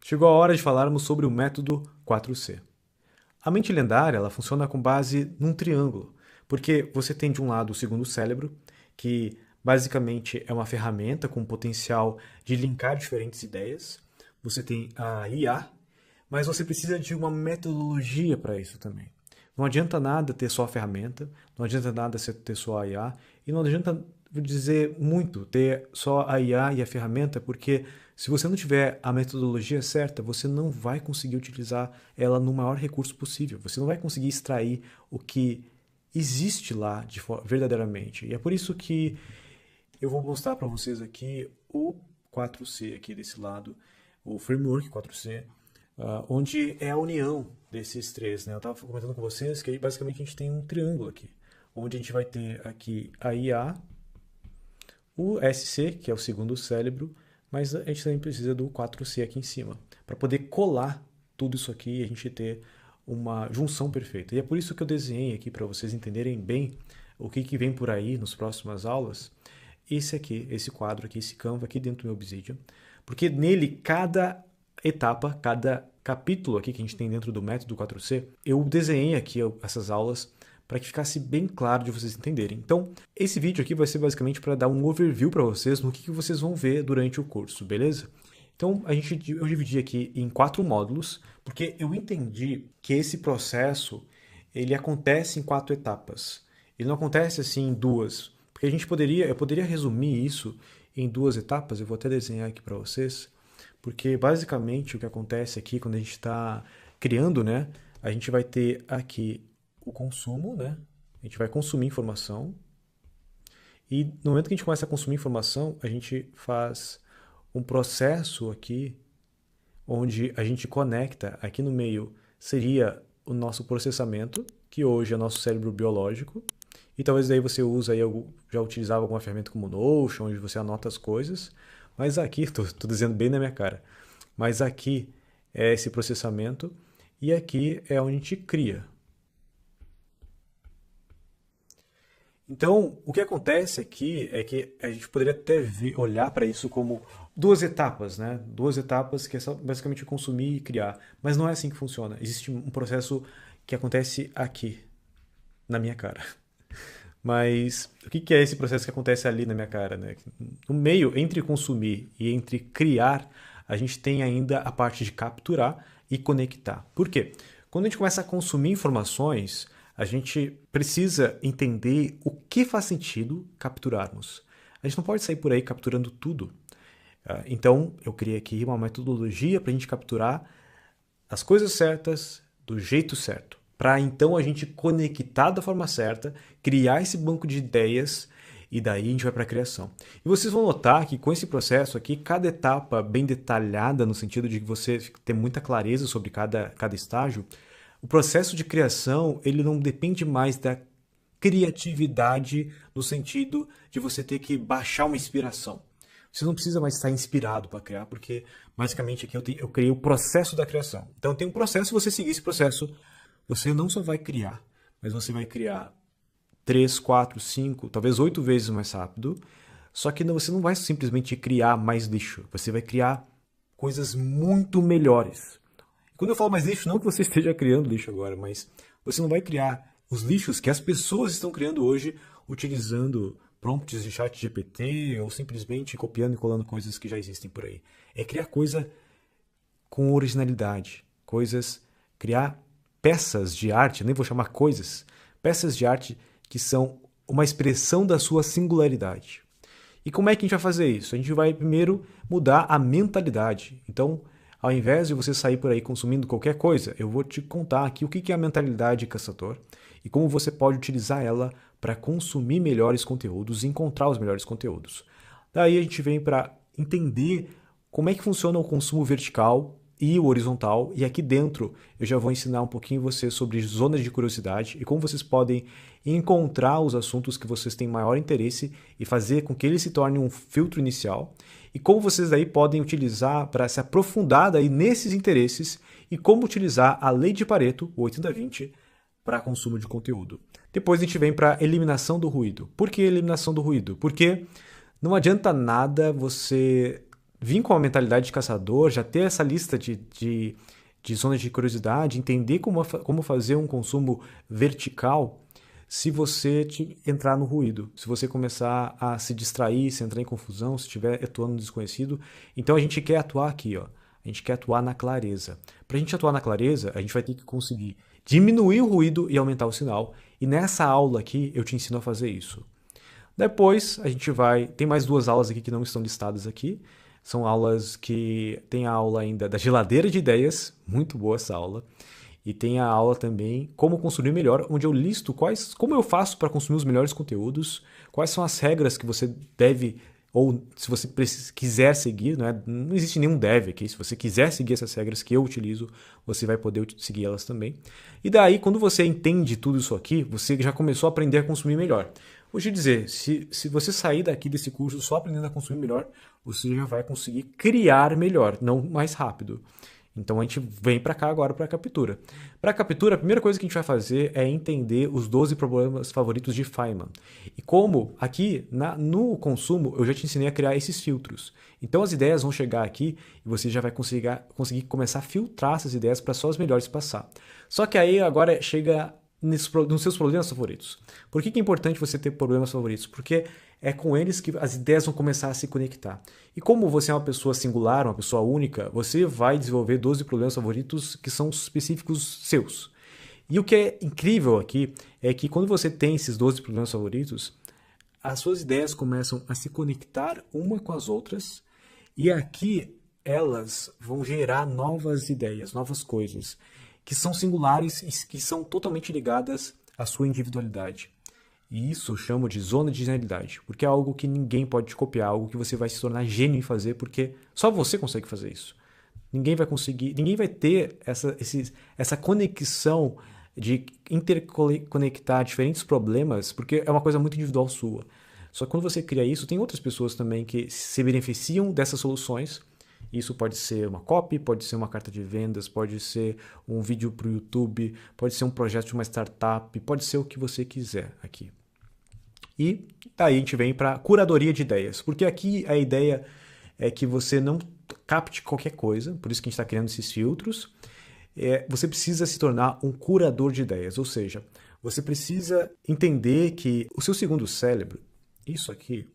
Chegou a hora de falarmos sobre o método 4C. A mente lendária ela funciona com base num triângulo, porque você tem de um lado o segundo cérebro, que basicamente é uma ferramenta com potencial de linkar diferentes ideias. Você tem a IA, mas você precisa de uma metodologia para isso também. Não adianta nada ter só a ferramenta, não adianta nada ter só a IA, e não adianta dizer muito ter só a IA e a ferramenta, porque se você não tiver a metodologia certa, você não vai conseguir utilizar ela no maior recurso possível. Você não vai conseguir extrair o que existe lá verdadeiramente. E é por isso que eu vou mostrar para vocês aqui o 4C aqui desse lado, o framework 4C, onde é a união desses três, né? Eu estava comentando com vocês que aí basicamente a gente tem um triângulo aqui, onde a gente vai ter aqui a IA, o SC, que é o segundo cérebro, mas a gente também precisa do 4C aqui em cima, para poder colar tudo isso aqui e a gente ter uma junção perfeita. E é por isso que eu desenhei aqui para vocês entenderem bem o que vem por aí nas próximas aulas. Esse aqui, esse quadro aqui, esse Canva aqui dentro do meu Obsidian, porque nele cada etapa, cada capítulo aqui que a gente tem dentro do método 4C, eu desenhei aqui essas aulas para que ficasse bem claro de vocês entenderem. Então, esse vídeo aqui vai ser basicamente para dar um overview para vocês no que vocês vão ver durante o curso, beleza? Então, eu dividi aqui em 4 módulos, porque eu entendi que esse processo ele acontece em 4 etapas. Ele não acontece assim em duas, porque eu poderia resumir isso em 2 etapas. Eu vou até desenhar aqui para vocês, porque basicamente o que acontece aqui quando a gente está criando, né? A gente vai ter aqui o consumo, né? A gente vai consumir informação. E no momento que a gente começa a consumir informação, a gente faz um processo aqui onde a gente conecta, aqui no meio seria o nosso processamento, que hoje é nosso cérebro biológico, e talvez daí você usa aí, já utilizava alguma ferramenta como Notion, onde você anota as coisas, mas aqui, estou dizendo bem na minha cara, mas aqui é esse processamento, e aqui é onde a gente cria. Então, o que acontece aqui é que a gente poderia até olhar para isso como 2 etapas, né? 2 etapas que é só basicamente consumir e criar. Mas não é assim que funciona. Existe um processo que acontece aqui, na minha cara. Mas o que é esse processo que acontece ali na minha cara, né? No meio, entre consumir e entre criar, a gente tem ainda a parte de capturar e conectar. Por quê? Quando a gente começa a consumir informações, a gente precisa entender o que faz sentido capturarmos. A gente não pode sair por aí capturando tudo. Então, eu criei aqui uma metodologia para a gente capturar as coisas certas do jeito certo. Para então a gente conectar da forma certa, criar esse banco de ideias e daí a gente vai para a criação. E vocês vão notar que com esse processo aqui, cada etapa bem detalhada, no sentido de que você ter muita clareza sobre cada estágio, o processo de criação ele não depende mais da criatividade no sentido de você ter que baixar uma inspiração. Você não precisa mais estar inspirado para criar, porque basicamente aqui eu criei o processo da criação. Então tem um processo, se você seguir esse processo, você não só vai criar, mas você vai criar 3, 4, 5, talvez 8 vezes mais rápido. Só que você não vai simplesmente criar mais lixo, você vai criar coisas muito melhores. Quando eu falo mais lixo, não que você esteja criando lixo agora, mas você não vai criar os lixos que as pessoas estão criando hoje utilizando prompts de chat GPT ou simplesmente copiando e colando coisas que já existem por aí. É criar coisa com originalidade, criar peças de arte, nem vou chamar coisas, peças de arte que são uma expressão da sua singularidade. E como é que a gente vai fazer isso? A gente vai primeiro mudar a mentalidade. Então, ao invés de você sair por aí consumindo qualquer coisa, eu vou te contar aqui o que é a mentalidade caçador e como você pode utilizar ela para consumir melhores conteúdos e encontrar os melhores conteúdos. Daí a gente vem para entender como é que funciona o consumo vertical e o horizontal, e aqui dentro eu já vou ensinar um pouquinho você sobre zonas de curiosidade e como vocês podem encontrar os assuntos que vocês têm maior interesse e fazer com que ele se torne um filtro inicial, e como vocês daí podem utilizar para se aprofundar daí nesses interesses e como utilizar a lei de Pareto, o 80-20, para consumo de conteúdo. Depois a gente vem para eliminação do ruído. Por que eliminação do ruído? Porque não adianta nada você vir com a mentalidade de caçador, já ter essa lista de zonas de curiosidade, entender como fazer um consumo vertical, se você entrar no ruído, se você começar a se distrair, se entrar em confusão, se estiver atuando no desconhecido. Então a gente quer atuar aqui, ó. A gente quer atuar na clareza. Para a gente atuar na clareza, a gente vai ter que conseguir diminuir o ruído e aumentar o sinal. E nessa aula aqui eu te ensino a fazer isso. Depois a gente vai. Tem mais duas aulas aqui que não estão listadas aqui. São aulas que. Tem a aula ainda da geladeira de ideias, muito boa essa aula. E tem a aula também como consumir melhor, onde eu listo como eu faço para consumir os melhores conteúdos, quais são as regras que você deve, ou se você quiser seguir, não existe nenhum deve aqui, se você quiser seguir essas regras que eu utilizo, você vai poder seguir elas também. E daí, quando você entende tudo isso aqui, você já começou a aprender a consumir melhor. Vou te dizer, se você sair daqui desse curso só aprendendo a consumir melhor, você já vai conseguir criar melhor, não mais rápido. Então a gente vem para cá agora para a captura. Para a captura, a primeira coisa que a gente vai fazer é entender os 12 problemas favoritos de Feynman. E como aqui no consumo eu já te ensinei a criar esses filtros. Então as ideias vão chegar aqui e você já vai conseguir começar a filtrar essas ideias para só as melhores passar. Só que aí agora chega nos seus problemas favoritos. Por que é importante você ter problemas favoritos? Porque é com eles que as ideias vão começar a se conectar. E como você é uma pessoa singular, uma pessoa única, você vai desenvolver 12 problemas favoritos que são específicos seus. E o que é incrível aqui é que quando você tem esses 12 problemas favoritos, as suas ideias começam a se conectar uma com as outras e aqui elas vão gerar novas ideias, novas coisas que são singulares e que são totalmente ligadas à sua individualidade. E isso eu chamo de zona de genialidade, porque é algo que ninguém pode te copiar, algo que você vai se tornar gênio em fazer, porque só você consegue fazer isso. Ninguém vai conseguir, ninguém vai ter essa conexão de interconectar diferentes problemas, porque é uma coisa muito individual sua. Só que quando você cria isso, tem outras pessoas também que se beneficiam dessas soluções. Isso pode ser uma copy, pode ser uma carta de vendas, pode ser um vídeo para o YouTube, pode ser um projeto de uma startup, pode ser o que você quiser aqui. E daí a gente vem para curadoria de ideias, porque aqui a ideia é que você não capte qualquer coisa, por isso que a gente está criando esses filtros. Você precisa se tornar um curador de ideias, ou seja, você precisa entender que o seu segundo cérebro, isso aqui,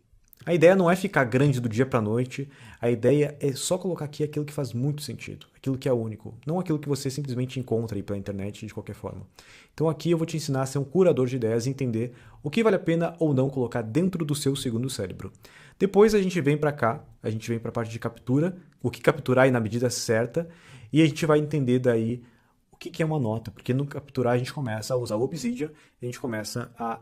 a ideia não é ficar grande do dia para a noite, a ideia é só colocar aqui aquilo que faz muito sentido, aquilo que é único, não aquilo que você simplesmente encontra aí pela internet de qualquer forma. Então aqui eu vou te ensinar a ser um curador de ideias e entender o que vale a pena ou não colocar dentro do seu segundo cérebro. Depois a gente vem para cá, a gente vem para a parte de captura, o que capturar aí na medida certa, e a gente vai entender daí o que é uma nota, porque no capturar a gente começa a usar o Obsidian, a gente começa a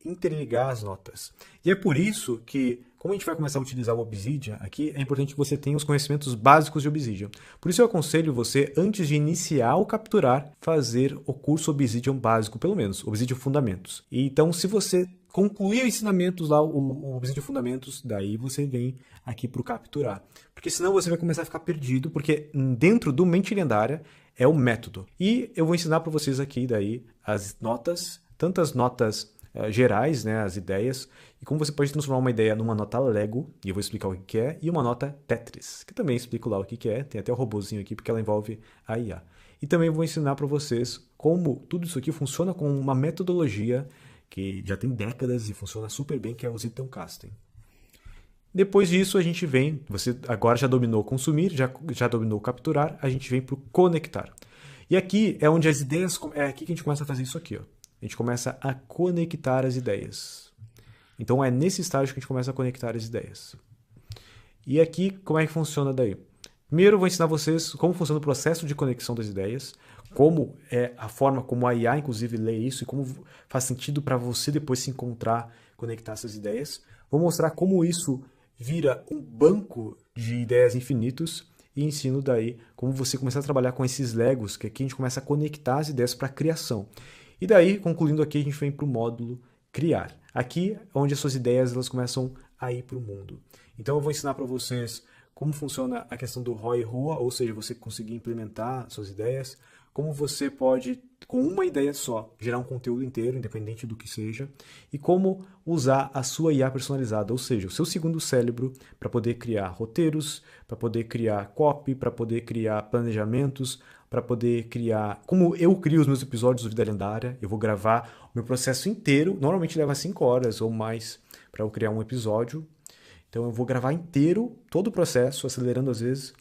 interligar as notas. E é por isso que, como a gente vai começar a utilizar o Obsidian aqui, é importante que você tenha os conhecimentos básicos de Obsidian. Por isso eu aconselho você, antes de iniciar o capturar, fazer o curso Obsidian básico, pelo menos, Obsidian Fundamentos. E então, se você concluir os ensinamentos lá, o Obsidian Fundamentos, daí você vem aqui para o capturar. Porque senão você vai começar a ficar perdido, porque dentro do Mente Lendária é o método. E eu vou ensinar para vocês aqui daí as notas, tantas notas gerais, né, as ideias, e como você pode transformar uma ideia numa nota Lego, e eu vou explicar o que é, e uma nota Tetris, que também explico lá o que é, tem até o robozinho aqui, porque ela envolve a IA. E também vou ensinar para vocês como tudo isso aqui funciona com uma metodologia que já tem décadas e funciona super bem, que é o Zettelkasten. Depois disso a gente vem, você agora já dominou consumir, já dominou capturar, a gente vem para o conectar. E aqui é onde as ideias, é aqui que a gente começa a fazer isso aqui, ó. A gente começa a conectar as ideias. Então é nesse estágio que a gente começa a conectar as ideias. E aqui, como é que funciona daí? Primeiro eu vou ensinar vocês como funciona o processo de conexão das ideias, como é a forma como a IA, inclusive, lê isso e como faz sentido para você depois se encontrar, conectar essas ideias. Vou mostrar como isso vira um banco de ideias infinitos e ensino daí como você começar a trabalhar com esses Legos, que aqui a gente começa a conectar as ideias para a criação. E daí, concluindo aqui, a gente vem para o módulo criar. Aqui é onde as suas ideias elas começam a ir para o mundo. Então eu vou ensinar para vocês como funciona a questão do ROI e ROA, ou seja, você conseguir implementar suas ideias, como você pode, com uma ideia só, gerar um conteúdo inteiro, independente do que seja, e como usar a sua IA personalizada, ou seja, o seu segundo cérebro para poder criar roteiros, para poder criar copy, para poder criar planejamentos, para poder criar... Como eu crio os meus episódios do Vida Lendária, eu vou gravar o meu processo inteiro, normalmente leva 5 horas ou mais para eu criar um episódio, então eu vou gravar inteiro, todo o processo, acelerando às vezes,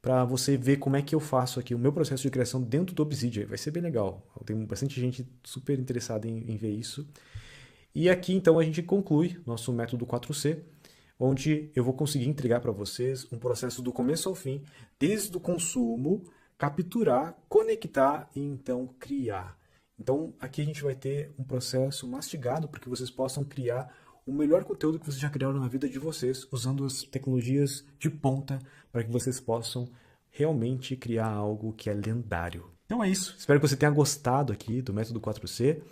para você ver como é que eu faço aqui o meu processo de criação dentro do Obsidian. Vai ser bem legal. Tem bastante gente super interessada em ver isso. E aqui então a gente conclui nosso método 4C, onde eu vou conseguir entregar para vocês um processo do começo ao fim, desde o consumo, capturar, conectar e então criar. Então aqui a gente vai ter um processo mastigado para que vocês possam criar o melhor conteúdo que vocês já criaram na vida de vocês, usando as tecnologias de ponta para que vocês possam realmente criar algo que é lendário. Então é isso. Espero que você tenha gostado aqui do método 4C.